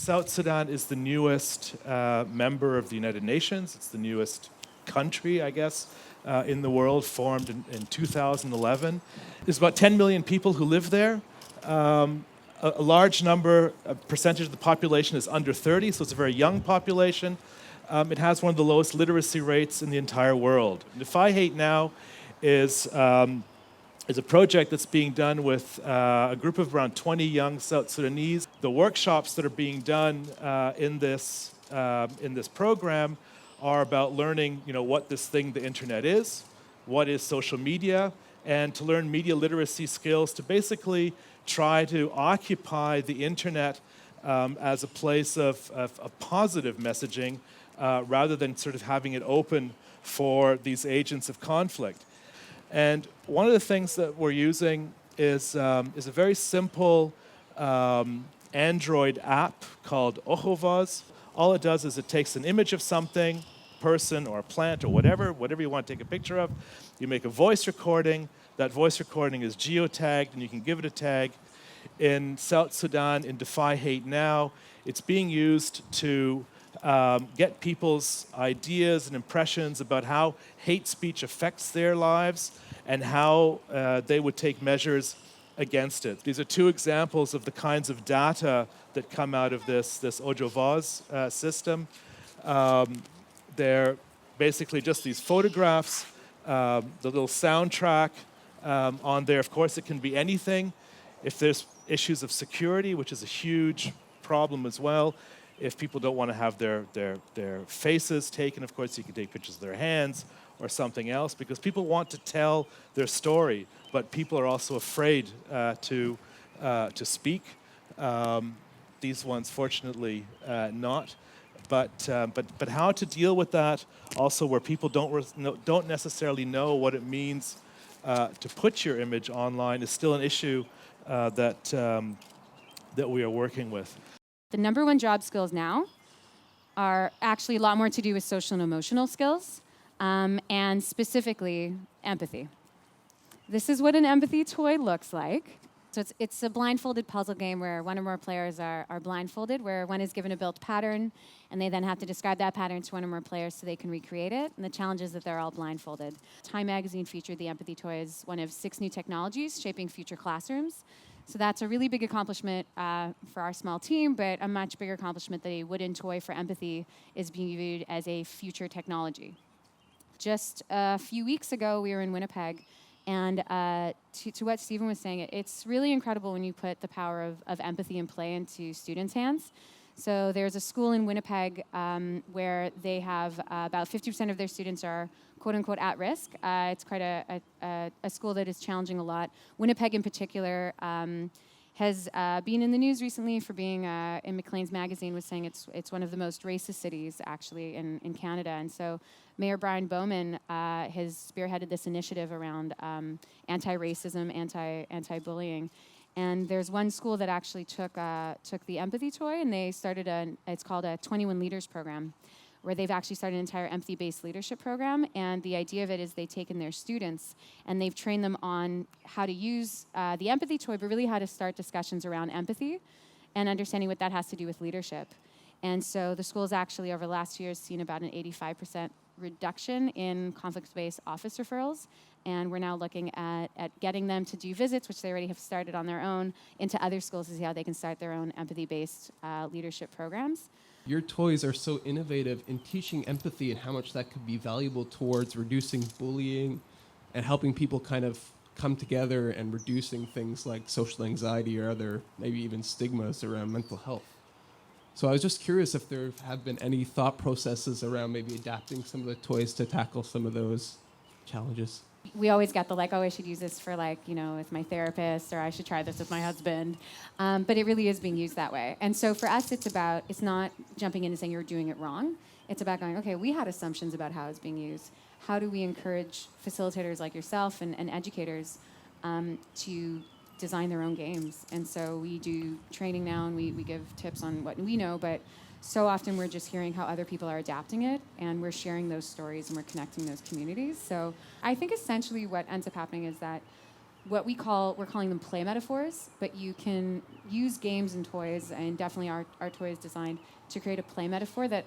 South Sudan is the newest member of the United Nations. It's the newest country, I guess, in the world, formed in 2011. There's about 10 million people who live there. A large number, a percentage of the population is under 30, so it's a very young population. It has one of the lowest literacy rates in the entire world. Defy Hate Now is a project that's being done with a group of around 20 young South Sudanese. The workshops that are being done in this program are about learning, what this thing, the internet is, what is social media, and to learn media literacy skills to basically try to occupy the internet as a place of positive messaging rather than sort of having it open for these agents of conflict. And one of the things that we're using is a very simple Android app called Kovats. All it does is it takes an image of something, person or a plant or whatever you want to take a picture of. You make a voice recording. That voice recording is geotagged, and you can give it a tag. In South Sudan, in Defy Hate Now, it's being used to get people's ideas and impressions about how hate speech affects their lives and how they would take measures against it. These are two examples of the kinds of data that come out of this Kovats system. They're basically just these photographs, the little soundtrack on there. Of course, it can be anything. If there's issues of security, which is a huge problem as well, if people don't want to have their faces taken, of course, you can take pictures of their hands or something else, because people want to tell their story, but people are also afraid to speak. These ones, fortunately, not. But how to deal with that, also where people don't necessarily know what it means to put your image online, is still an issue that we are working with. The number one job skills now are actually a lot more to do with social and emotional skills, and specifically empathy. This is what an empathy toy looks like. So it's a blindfolded puzzle game where one or more players are blindfolded, where one is given a built pattern, and they then have to describe that pattern to one or more players so they can recreate it. And the challenge is that they're all blindfolded. Time magazine featured the empathy toy as one of 6 new technologies shaping future classrooms. So that's a really big accomplishment for our small team, but a much bigger accomplishment that a wooden toy for empathy is being viewed as a future technology. Just a few weeks ago, we were in Winnipeg, and to what Stephen was saying, it's really incredible when you put the power of empathy and play into students' hands. So there's a school in Winnipeg where they have about 50% of their students are quote-unquote at risk. It's quite a school that is challenging a lot. Winnipeg in particular has been in the news recently for being, in Maclean's magazine, was saying it's one of the most racist cities actually in Canada. And so Mayor Brian Bowman has spearheaded this initiative around anti-racism, anti-bullying. And there's one school that actually took the empathy toy, and they started it's called a 21 Leaders program, where they've actually started an entire empathy-based leadership program. And the idea of it is they've taken their students and they've trained them on how to use the empathy toy, but really how to start discussions around empathy and understanding what that has to do with leadership. And so the school's actually over the last 2 years seen about an 85% reduction in conflict-based office referrals. And we're now looking at getting them to do visits, which they already have started on their own, into other schools to see how they can start their own empathy-based leadership programs. Your toys are so innovative in teaching empathy and how much that could be valuable towards reducing bullying and helping people kind of come together and reducing things like social anxiety or other, maybe even stigmas around mental health. So I was just curious if there have been any thought processes around maybe adapting some of the toys to tackle some of those challenges. We always get the oh, I should use this for with my therapist, or I should try this with my husband. But it really is being used that way. And so for us, it's not jumping in and saying you're doing it wrong. It's about going, okay, we had assumptions about how it's being used. How do we encourage facilitators like yourself and educators to design their own games? And so we do training now, and we give tips on what we know, but so often we're just hearing how other people are adapting it, and we're sharing those stories and we're connecting those communities. So I think essentially what ends up happening is that we're calling them play metaphors, but you can use games and toys, and definitely our toy is designed to create a play metaphor that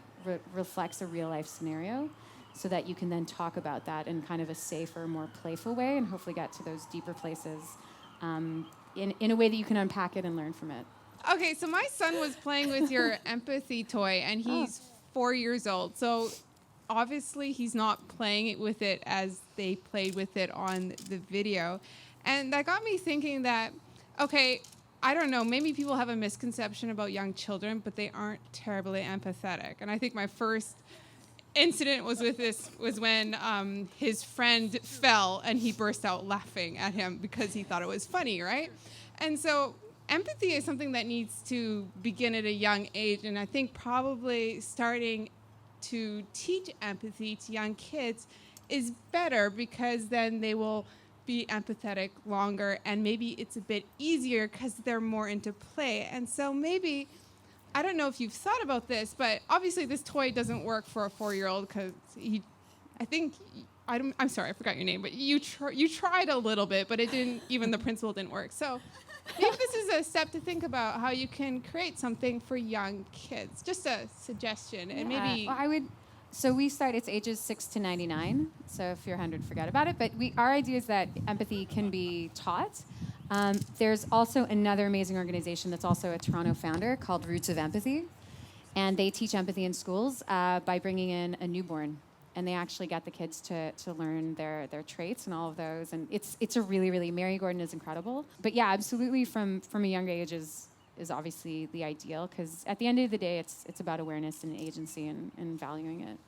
reflects a real life scenario, so that you can then talk about that in kind of a safer, more playful way, and hopefully get to those deeper places in a way that you can unpack it and learn from it. Okay, so my son was playing with your empathy toy, and he's 4 years old. So obviously he's not playing it with it as they played with it on the video. And that got me thinking that, okay, I don't know, maybe people have a misconception about young children, but they aren't terribly empathetic. And I think my first incident was when his friend fell and he burst out laughing at him because he thought it was funny, right? And so empathy is something that needs to begin at a young age, and I think probably starting to teach empathy to young kids is better, because then they will be empathetic longer, and maybe it's a bit easier because they're more into play. And so maybe, I don't know if you've thought about this, but obviously this toy doesn't work for a 4-year-old because I'm sorry, I forgot your name, but you tried a little bit, but it didn't, even the principle didn't work. So maybe this is a step to think about how you can create something for young kids. Just a suggestion. And maybe... Well, so we start, it's ages 6 to 99. So if you're 100, forget about it. But our idea is that empathy can be taught. There's also another amazing organization that's also a Toronto founder called Roots of Empathy. And they teach empathy in schools by bringing in a newborn. And they actually get the kids to learn their traits and all of those. And it's a really, really, Mary Gordon is incredible. But yeah, absolutely from a young age is obviously the ideal, because at the end of the day, it's about awareness and agency and valuing it.